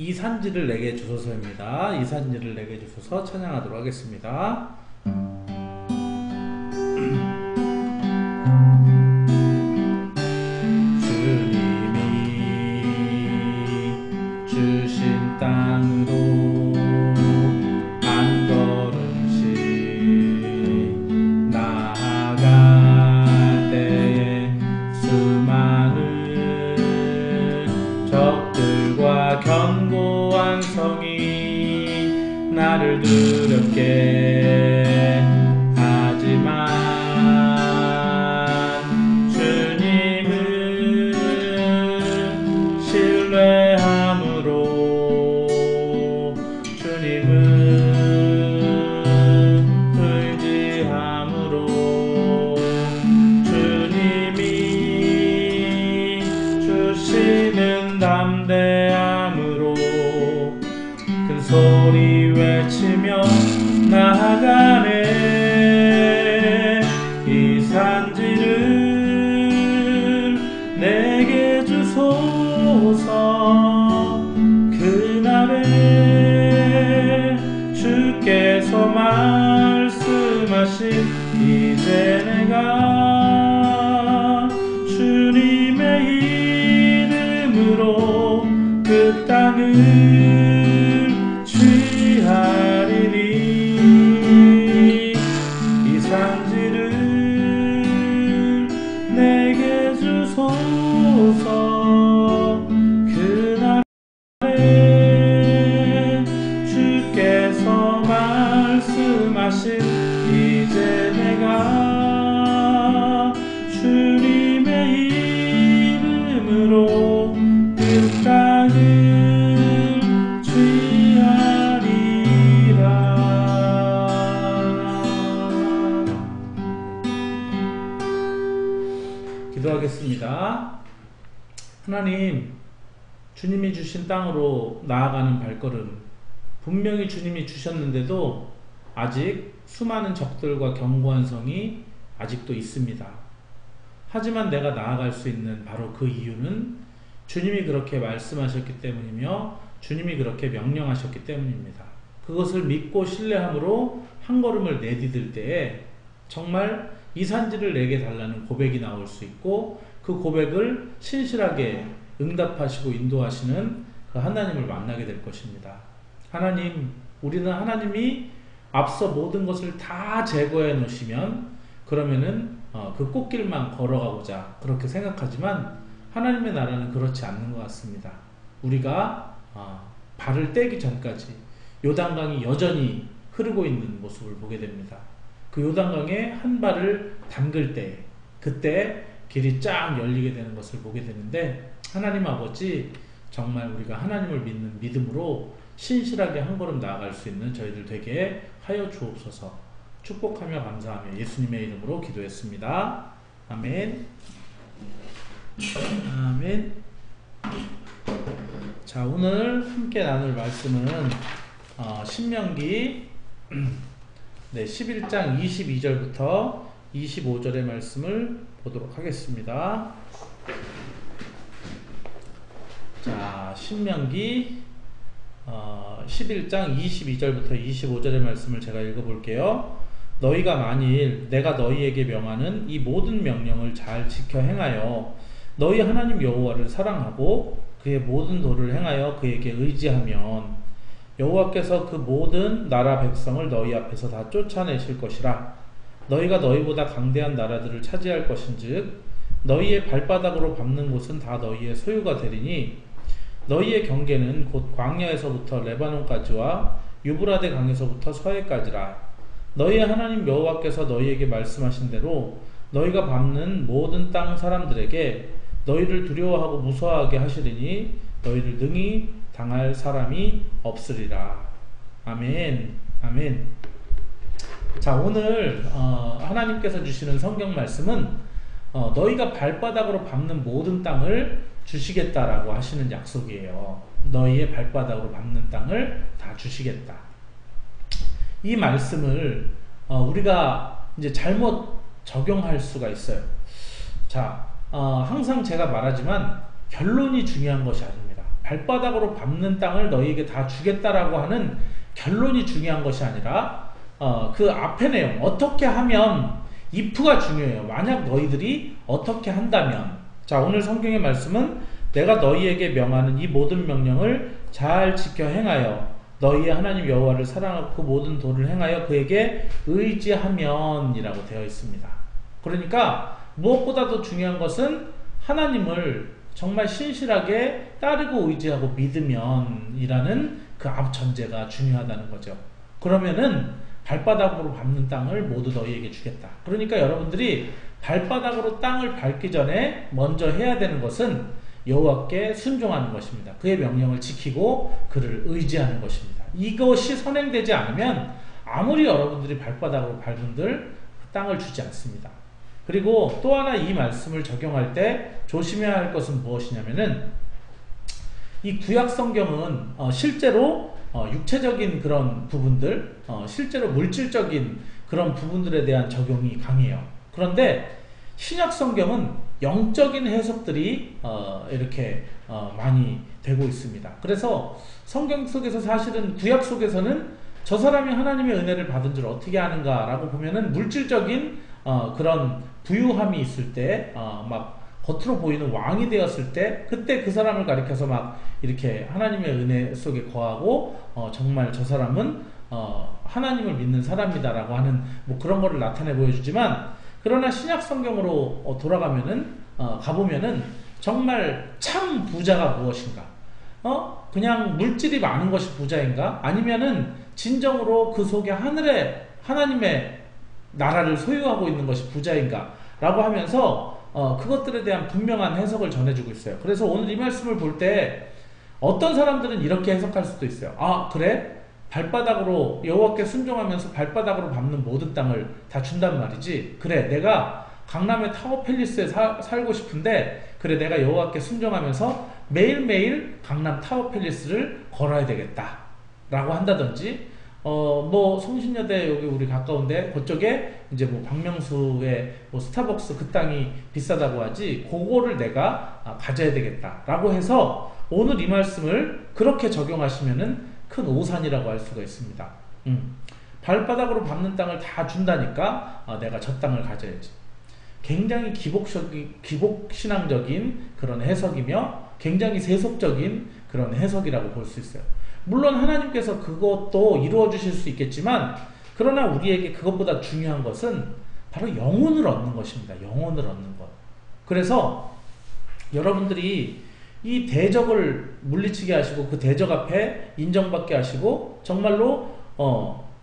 이 산지를 내게 주소서입니다. 이 산지를 내게 주소서 찬양하도록 하겠습니다. 주님이 주신 땅으로 한 걸음씩 나아갈 때에 수많은 적들과 견고한 성이 나를 두렵게 하지만 주님은 신뢰함으로 주님은 의지함으로 주님이 주시는 담대함으로 큰 소리 외치며 나아가네. 이 산지를 내게 주소서. 그날에 주께서 말씀하신 이제 내가 주님의 이름으로 그 땅을 취하리니. 이 산지를 내게 주소서. 그날에 주께서 말씀하신 이제 내가 주님의 이름으로 그 땅을 취하리라. 기도하겠습니다. 하나님, 주님이 주신 땅으로 나아가는 발걸음, 분명히 주님이 주셨는데도 아직 수많은 적들과 견고한 성이 아직도 있습니다. 하지만 내가 나아갈 수 있는 바로 그 이유는 주님이 그렇게 말씀하셨기 때문이며 주님이 그렇게 명령하셨기 때문입니다. 그것을 믿고 신뢰함으로 한 걸음을 내디딜 때에 정말 이 산지를 내게 달라는 고백이 나올 수 있고, 그 고백을 신실하게 응답하시고 인도하시는 그 하나님을 만나게 될 것입니다. 하나님, 우리는 하나님이 앞서 모든 것을 다 제거해 놓으시면 그러면은 그 꽃길만 걸어가고자 그렇게 생각하지만 하나님의 나라는 그렇지 않는 것 같습니다. 우리가 발을 떼기 전까지 요단강이 여전히 흐르고 있는 모습을 보게 됩니다. 그 요단강에 한 발을 담글 때, 그때 길이 쫙 열리게 되는 것을 보게 되는데, 하나님 아버지, 정말 우리가 하나님을 믿는 믿음으로 신실하게 한 걸음 나아갈 수 있는 저희들 되게 하여 주옵소서. 축복하며 감사하며 예수님의 이름으로 기도했습니다. 아멘. 아멘. 자, 오늘 함께 나눌 말씀은 신명기 11장 22절부터 25절의 말씀을 보도록 하겠습니다. 자, 신명기 11장 22절부터 25절의 말씀을 제가 읽어볼게요. 너희가 만일 내가 너희에게 명하는 이 모든 명령을 잘 지켜 행하여 너희 하나님 여호와를 사랑하고 그의 모든 도를 행하여 그에게 의지하면 여호와께서 그 모든 나라 백성을 너희 앞에서 다 쫓아내실 것이라. 너희가 너희보다 강대한 나라들을 차지할 것인즉 너희의 발바닥으로 밟는 곳은 다 너희의 소유가 되리니 너희의 경계는 곧 광야에서부터 레바논까지와 유브라데 강에서부터 서해까지라. 너희의 하나님 여호와께서 너희에게 말씀하신 대로 너희가 밟는 모든 땅 사람들에게 너희를 두려워하고 무서워하게 하시리니 너희를 능히 당할 사람이 없으리라. 아멘. 아멘. 자, 오늘 하나님께서 주시는 성경 말씀은 너희가 발바닥으로 밟는 모든 땅을 주시겠다라고 하시는 약속이에요. 너희의 발바닥으로 밟는 땅을 다 주시겠다. 이 말씀을 우리가 이제 잘못 적용할 수가 있어요. 자, 항상 제가 말하지만 결론이 중요한 것이 아닙니다. 발바닥으로 밟는 땅을 너희에게 다 주겠다라고 하는 결론이 중요한 것이 아니라 그 앞의 내용 어떻게 하면 if가 중요해요. 만약 너희들이 어떻게 한다면. 자, 오늘 성경의 말씀은 내가 너희에게 명하는 이 모든 명령을 잘 지켜 행하여 너희의 하나님 여호와를 사랑하고 그 모든 도를 행하여 그에게 의지하면 이라고 되어 있습니다. 그러니까 무엇보다도 중요한 것은 하나님을 정말 신실하게 따르고 의지하고 믿으면 이라는 그 앞 전제가 중요하다는 거죠. 그러면은 발바닥으로 밟는 땅을 모두 너희에게 주겠다. 그러니까 여러분들이 발바닥으로 땅을 밟기 전에 먼저 해야 되는 것은 여호와께 순종하는 것입니다. 그의 명령을 지키고 그를 의지하는 것입니다. 이것이 선행되지 않으면 아무리 여러분들이 발바닥으로 밟은들 땅을 주지 않습니다. 그리고 또 하나 이 말씀을 적용할 때 조심해야 할 것은 무엇이냐면은 이 구약 성경은 실제로 육체적인 그런 부분들, 실제로 물질적인 그런 부분들에 대한 적용이 강해요. 그런데 신약 성경은 영적인 해석들이 이렇게 많이 되고 있습니다. 그래서 성경 속에서 사실은 구약 속에서는 저 사람이 하나님의 은혜를 받은 줄 어떻게 아는가라고 보면은 물질적인 그런 부유함이 있을 때 막 겉으로 보이는 왕이 되었을 때 그때 그 사람을 가리켜서 막 이렇게 하나님의 은혜 속에 거하고 정말 저 사람은 하나님을 믿는 사람이다라고 하는 뭐 그런 거를 나타내 보여주지만 그러나 신약 성경으로 돌아가면은 가보면은 정말 참 부자가 무엇인가? 그냥 물질이 많은 것이 부자인가? 아니면은 진정으로 그 속에 하나님의 나라를 소유하고 있는 것이 부자인가? 라고 하면서 그것들에 대한 분명한 해석을 전해주고 있어요. 그래서 오늘 이 말씀을 볼 때 어떤 사람들은 이렇게 해석할 수도 있어요. 아, 그래? 발바닥으로 여호와께 순종하면서 발바닥으로 밟는 모든 땅을 다 준단 말이지. 그래, 내가 강남의 타워 팰리스에 살고 싶은데 그래, 내가 여호와께 순종하면서 매일매일 강남 타워 팰리스를 걸어야 되겠다 라고 한다든지 뭐 성신여대 여기 우리 가까운데 그쪽에 이제 뭐 박명수의 뭐 스타벅스 그 땅이 비싸다고 하지 그거를 내가 가져야 되겠다 라고 해서 오늘 이 말씀을 그렇게 적용하시면은 큰 오산이라고 할 수가 있습니다. 발바닥으로 밟는 땅을 다 준다니까 내가 저 땅을 가져야지. 굉장히 기복신앙적인 그런 해석이며 굉장히 세속적인 그런 해석이라고 볼 수 있어요. 물론 하나님께서 그것도 이루어 주실 수 있겠지만 그러나 우리에게 그것보다 중요한 것은 바로 영혼을 얻는 것입니다. 영혼을 얻는 것. 그래서 여러분들이 이 대적을 물리치게 하시고 그 대적 앞에 인정받게 하시고 정말로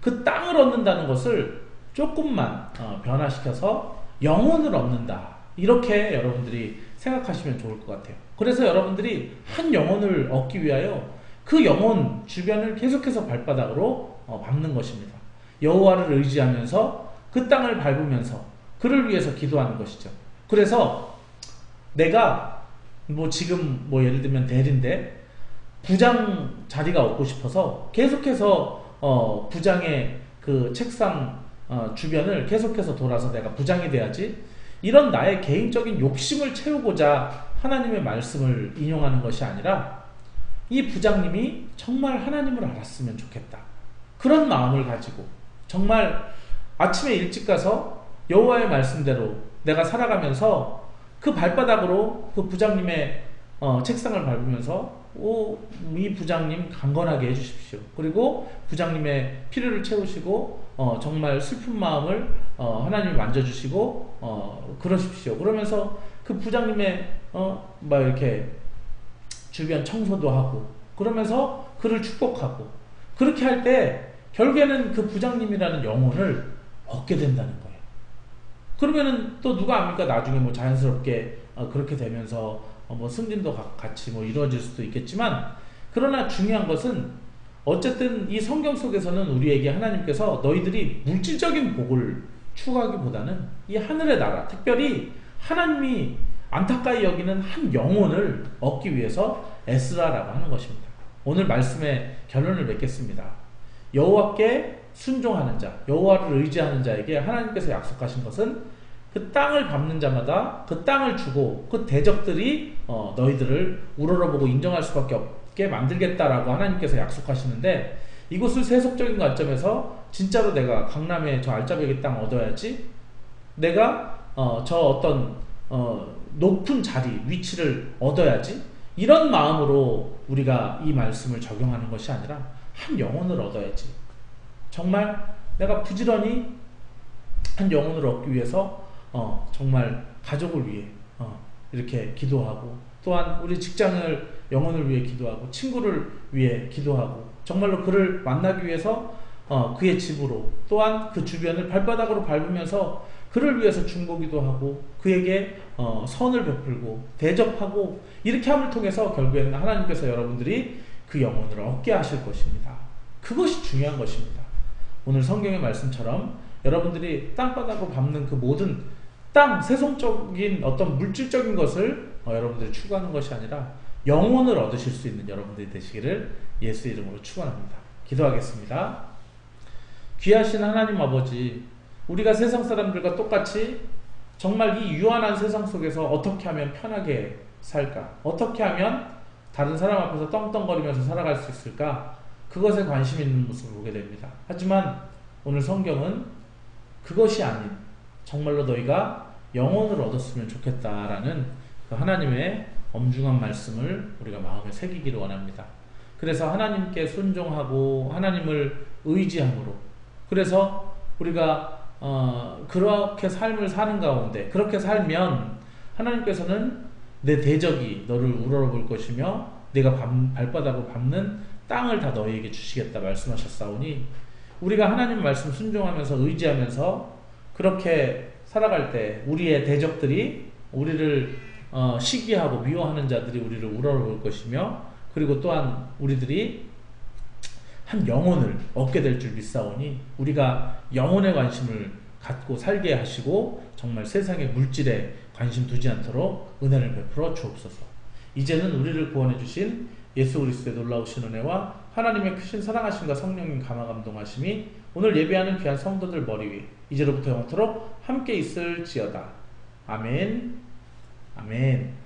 그 땅을 얻는다는 것을 조금만 변화시켜서 영혼을 얻는다. 이렇게 여러분들이 생각하시면 좋을 것 같아요. 그래서 여러분들이 한 영혼을 얻기 위하여 그 영혼 주변을 계속해서 발바닥으로 밟는 것입니다. 여호와를 의지하면서 그 땅을 밟으면서 그를 위해서 기도하는 것이죠. 그래서 내가 뭐 지금 뭐 예를 들면 대리인데 부장 자리가 얻고 싶어서 계속해서 부장의 그 책상 주변을 계속해서 돌아서 내가 부장이 돼야지, 이런 나의 개인적인 욕심을 채우고자 하나님의 말씀을 인용하는 것이 아니라 이 부장님이 정말 하나님을 알았으면 좋겠다, 그런 마음을 가지고 정말 아침에 일찍 가서 여호와의 말씀대로 내가 살아가면서 그 발바닥으로 그 부장님의 책상을 밟으면서 이 부장님 강건하게 해주십시오. 그리고 부장님의 필요를 채우시고 정말 슬픈 마음을 하나님이 만져주시고 그러십시오. 그러면서 그 부장님의 막 이렇게 주변 청소도 하고 그러면서 그를 축복하고 그렇게 할 때 결국에는 그 부장님이라는 영혼을 얻게 된다는 거예요. 그러면은 또 누가 압니까? 나중에 뭐 자연스럽게 그렇게 되면서 뭐 승진도 같이 뭐 이루어질 수도 있겠지만, 그러나 중요한 것은 어쨌든 이 성경 속에서는 우리에게 하나님께서 너희들이 물질적인 복을 추구하기보다는 이 하늘의 나라, 특별히 하나님이 안타까이 여기는 한 영혼을 얻기 위해서 애쓰라라고 하는 것입니다. 오늘 말씀의 결론을 맺겠습니다. 여호와께 순종하는 자, 여호와를 의지하는 자에게 하나님께서 약속하신 것은 그 땅을 밟는 자마다 그 땅을 주고 그 대적들이 너희들을 우러러보고 인정할 수밖에 얻게 만들겠다라고 하나님께서 약속하시는데, 이곳을 세속적인 관점에서 진짜로 내가 강남의 저 알짜배기 땅 얻어야지, 내가 저 어떤 높은 자리 위치를 얻어야지, 이런 마음으로 우리가 이 말씀을 적용하는 것이 아니라 한 영혼을 얻어야지, 정말 내가 부지런히 한 영혼을 얻기 위해서 정말 가족을 위해 이렇게 기도하고, 또한 우리 직장을 영혼을 위해 기도하고, 친구를 위해 기도하고, 정말로 그를 만나기 위해서 그의 집으로, 또한 그 주변을 발바닥으로 밟으면서 그를 위해서 중보기도 하고, 그에게 선을 베풀고 대접하고, 이렇게 함을 통해서 결국에는 하나님께서 여러분들이 그 영혼을 얻게 하실 것입니다. 그것이 중요한 것입니다. 오늘 성경의 말씀처럼 여러분들이 땅바닥으로 밟는 그 모든 땅, 세속적인 어떤 물질적인 것을 여러분들이 추구하는 것이 아니라 영혼을 얻으실 수 있는 여러분들이 되시기를 예수 이름으로 축원합니다. 기도하겠습니다. 귀하신 하나님 아버지, 우리가 세상 사람들과 똑같이 정말 이 유한한 세상 속에서 어떻게 하면 편하게 살까? 어떻게 하면 다른 사람 앞에서 떵떵거리면서 살아갈 수 있을까? 그것에 관심 있는 모습을 보게 됩니다. 하지만 오늘 성경은 그것이 아닌, 정말로 너희가 영혼을 얻었으면 좋겠다라는 그 하나님의 엄중한 말씀을 우리가 마음에 새기기를 원합니다. 그래서 하나님께 순종하고 하나님을 의지함으로, 그래서 우리가 그렇게 삶을 사는 가운데, 그렇게 살면 하나님께서는 내 대적이 너를 우러러볼 것이며 내가 발바닥으로 밟는 땅을 다 너희에게 주시겠다 말씀하셨사오니, 우리가 하나님 말씀 순종하면서 의지하면서 그렇게 살아갈 때 우리의 대적들이, 우리를 시기하고 미워하는 자들이 우리를 우러러볼 것이며, 그리고 또한 우리들이 한 영혼을 얻게 될 줄 믿사오니, 우리가 영혼에 관심을 갖고 살게 하시고 정말 세상의 물질에 관심 두지 않도록 은혜를 베풀어 주옵소서. 이제는 우리를 구원해 주신 예수 그리스도의 놀라우신 은혜와 하나님의 크신 사랑하심과 성령님 감화 감동하심이 오늘 예배하는 귀한 성도들 머리 위에 이제로부터 영원토록 함께 있을지어다. 아멘. 아멘.